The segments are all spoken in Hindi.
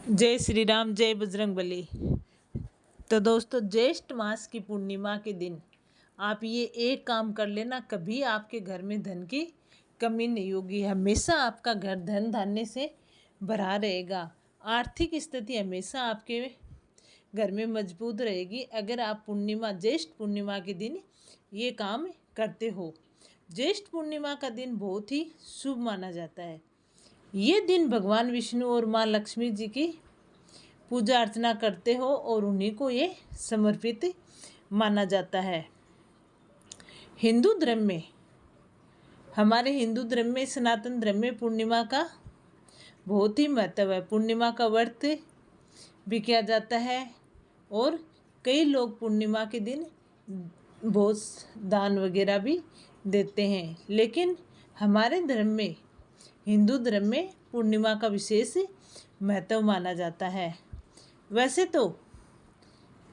जय श्री राम, जय बजरंगबली। तो दोस्तों, ज्येष्ठ मास की पूर्णिमा के दिन आप ये एक काम कर लेना, कभी आपके घर में धन की कमी नहीं होगी। हमेशा आपका घर धन धान्य से भरा रहेगा। आर्थिक स्थिति हमेशा आपके घर में मजबूत रहेगी अगर आप ज्येष्ठ पूर्णिमा के दिन ये काम करते हो। ज्येष्ठ पूर्णिमा का दिन बहुत ही शुभ माना जाता है। ये दिन भगवान विष्णु और माँ लक्ष्मी जी की पूजा अर्चना करते हो और उन्हीं को ये समर्पित माना जाता है। हिंदू धर्म में, हमारे हिंदू धर्म में, सनातन धर्म में पूर्णिमा का बहुत ही महत्व है। पूर्णिमा का व्रत भी किया जाता है और कई लोग पूर्णिमा के दिन बहुत दान वगैरह भी देते हैं। लेकिन हमारे धर्म में, हिंदू धर्म में पूर्णिमा का विशेष महत्व माना जाता है। वैसे तो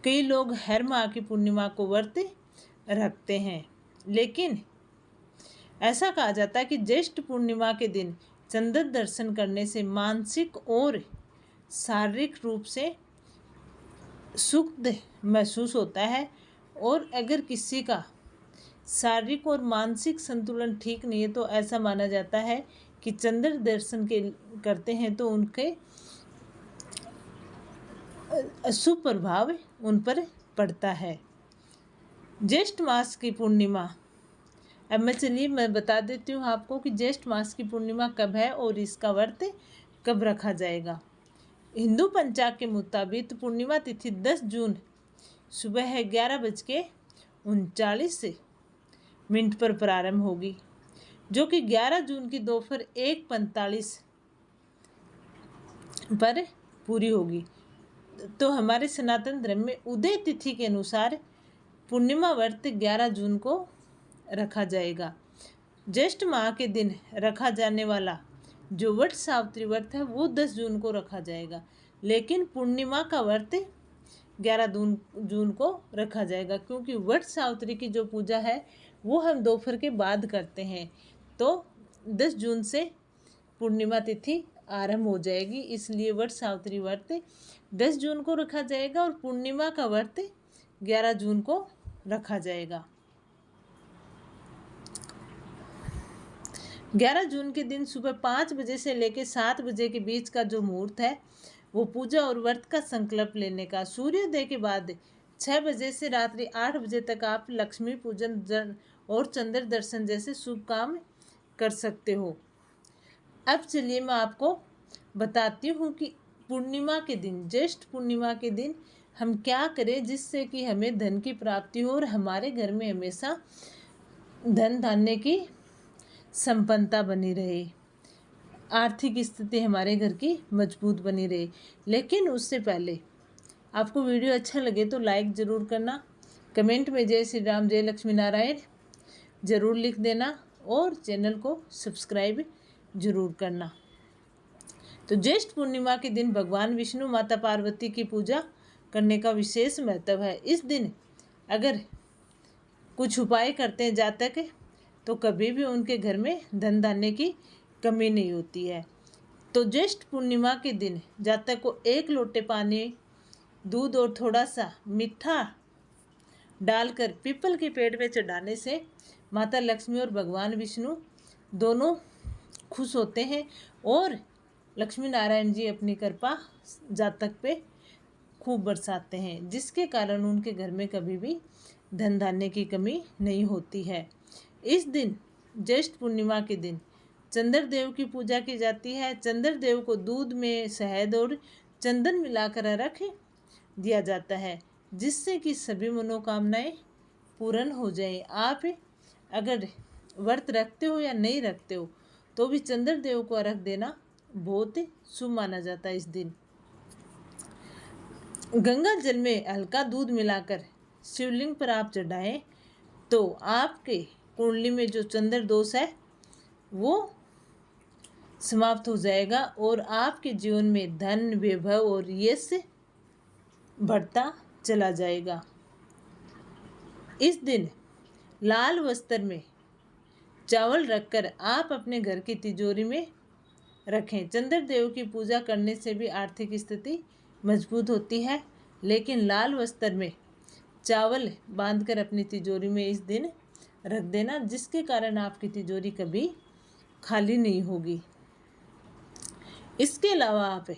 कई लोग हर माह की पूर्णिमा को व्रत रखते हैं, लेकिन ऐसा कहा जाता है कि ज्येष्ठ पूर्णिमा के दिन चंद्र दर्शन करने से मानसिक और शारीरिक रूप से सुख महसूस होता है। और अगर किसी का शारीरिक और मानसिक संतुलन ठीक नहीं है तो ऐसा माना जाता है कि चंद्र दर्शन करते हैं तो उनके अशुभ प्रभाव उन पर पड़ता है। ज्येष्ठ मास की पूर्णिमा, अब मैं बता देती हूँ आपको कि ज्येष्ठ मास की पूर्णिमा कब है और इसका व्रत कब रखा जाएगा। हिंदू पंचांग के मुताबिक पूर्णिमा तिथि 10 जून सुबह 11:39 पर प्रारंभ होगी, जो कि 11 जून की दोपहर 1:45 पर पूरी होगी। तो हमारे सनातन धर्म में उदय तिथि के अनुसार पूर्णिमा व्रत 11 जून को रखा जाएगा। ज्येष्ठ माह के दिन रखा जाने वाला जो वट सावित्री व्रत है वो 10 जून को रखा जाएगा, लेकिन पूर्णिमा का व्रत 11 जून को रखा जाएगा, क्योंकि वट सावित्री की जो पूजा है वो हम दोपहर के बाद करते हैं। तो 10 जून से पूर्णिमा तिथि आरंभ हो जाएगी, इसलिए वट सावित्री व्रत 10 जून को रखा जाएगा और पूर्णिमा का व्रत 11 जून को रखा जाएगा। 11 जून के दिन सुबह 5 बजे से लेकर 7 बजे के बीच का जो मुहूर्त है वो पूजा और व्रत का संकल्प लेने का। सूर्योदय के बाद 6 बजे से रात्रि 8 बजे तक आप लक्ष्मी पूजन और चंद्र दर्शन जैसे शुभ काम कर सकते हो। अब चलिए मैं आपको बताती हूँ कि पूर्णिमा के दिन, ज्येष्ठ पूर्णिमा के दिन हम क्या करें जिससे कि हमें धन की प्राप्ति हो और हमारे घर में हमेशा धन धान्य की संपन्नता बनी रहे, आर्थिक स्थिति हमारे घर की मजबूत बनी रहे। लेकिन उससे पहले आपको वीडियो अच्छा लगे तो लाइक ज़रूर करना, कमेंट में जय श्री राम, जय लक्ष्मी नारायण ज़रूर लिख देना और चैनल को सब्सक्राइब ज़रूर करना। तो ज्येष्ठ पूर्णिमा के दिन भगवान विष्णु, माता पार्वती की पूजा करने का विशेष महत्व है। इस दिन अगर कुछ उपाय करते हैं जातक तो कभी भी उनके घर में धन धान्य की कमी नहीं होती है। तो ज्येष्ठ पूर्णिमा के दिन जातक को 1 लोटे पानी, दूध और थोड़ा सा मीठा डालकर पीपल के पेड़ में चढ़ाने से माता लक्ष्मी और भगवान विष्णु दोनों खुश होते हैं और लक्ष्मी नारायण जी अपनी कृपा जातक पे खूब बरसाते हैं, जिसके कारण उनके घर में कभी भी धन धान्य की कमी नहीं होती है। इस दिन, ज्येष्ठ पूर्णिमा के दिन, चंद्रदेव की पूजा की जाती है। चंद्रदेव को दूध में शहद और चंदन मिलाकर रख दिया जाता है, जिससे कि सभी मनोकामनाएं पूर्ण हो जाएं। आप अगर व्रत रखते हो या नहीं रखते हो तो भी चंद्रदेव को अर्घ देना बहुत शुभ माना जाता है। इस दिन गंगा जल में हल्का दूध मिलाकर शिवलिंग पर आप चढ़ाएं तो आपके कुंडली में जो चंद्र दोष है वो समाप्त हो जाएगा और आपके जीवन में धन, वैभव और यश बढ़ता चला जाएगा। इस दिन लाल वस्त्र में चावल रखकर आप अपने घर की तिजोरी में रखें। चंद्रदेव की पूजा करने से भी आर्थिक स्थिति मजबूत होती है, लेकिन लाल वस्त्र में चावल बांधकर अपनी तिजोरी में इस दिन रख देना, जिसके कारण आपकी तिजोरी कभी खाली नहीं होगी। इसके अलावा आप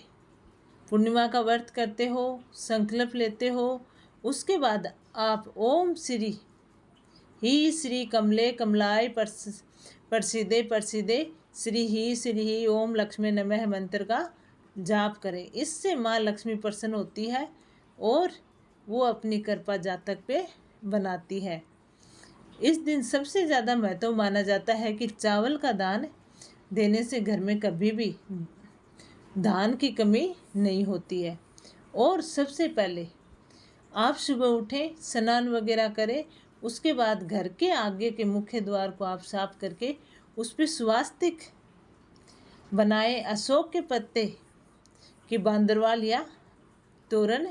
पूर्णिमा का व्रत करते हो, संकल्प लेते हो, उसके बाद आप ओम श्री ही श्री कमले कमलाय प्रसिद्धे प्रसिद्धे श्री ही ओम लक्ष्मी नमः मंत्र का जाप करें। इससे माँ लक्ष्मी प्रसन्न होती है और वो अपनी कृपा जातक पे बनाती है। इस दिन सबसे ज़्यादा महत्व माना जाता है कि चावल का दान देने से घर में कभी भी धान की कमी नहीं होती है। और सबसे पहले आप सुबह उठें, स्नान वगैरह करें, उसके बाद घर के आगे के मुख्य द्वार को आप साफ करके उस पर स्वास्तिक बनाए अशोक के पत्ते की बांदरवाल या तोरण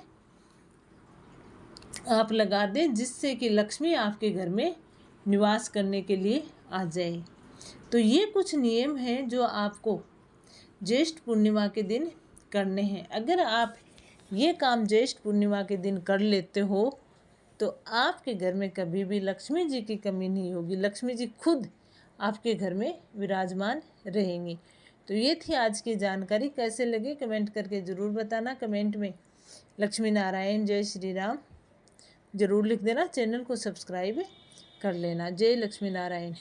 आप लगा दें, जिससे कि लक्ष्मी आपके घर में निवास करने के लिए आ जाए। तो ये कुछ नियम हैं जो आपको ज्येष्ठ पूर्णिमा के दिन करने हैं। अगर आप ये काम ज्येष्ठ पूर्णिमा के दिन कर लेते हो तो आपके घर में कभी भी लक्ष्मी जी की कमी नहीं होगी। लक्ष्मी जी खुद आपके घर में विराजमान रहेंगी। तो ये थी आज की जानकारी। कैसे लगे कमेंट करके ज़रूर बताना। कमेंट में लक्ष्मी नारायण जय श्री राम ज़रूर लिख देना। चैनल को सब्सक्राइब कर लेना। जय लक्ष्मी नारायण।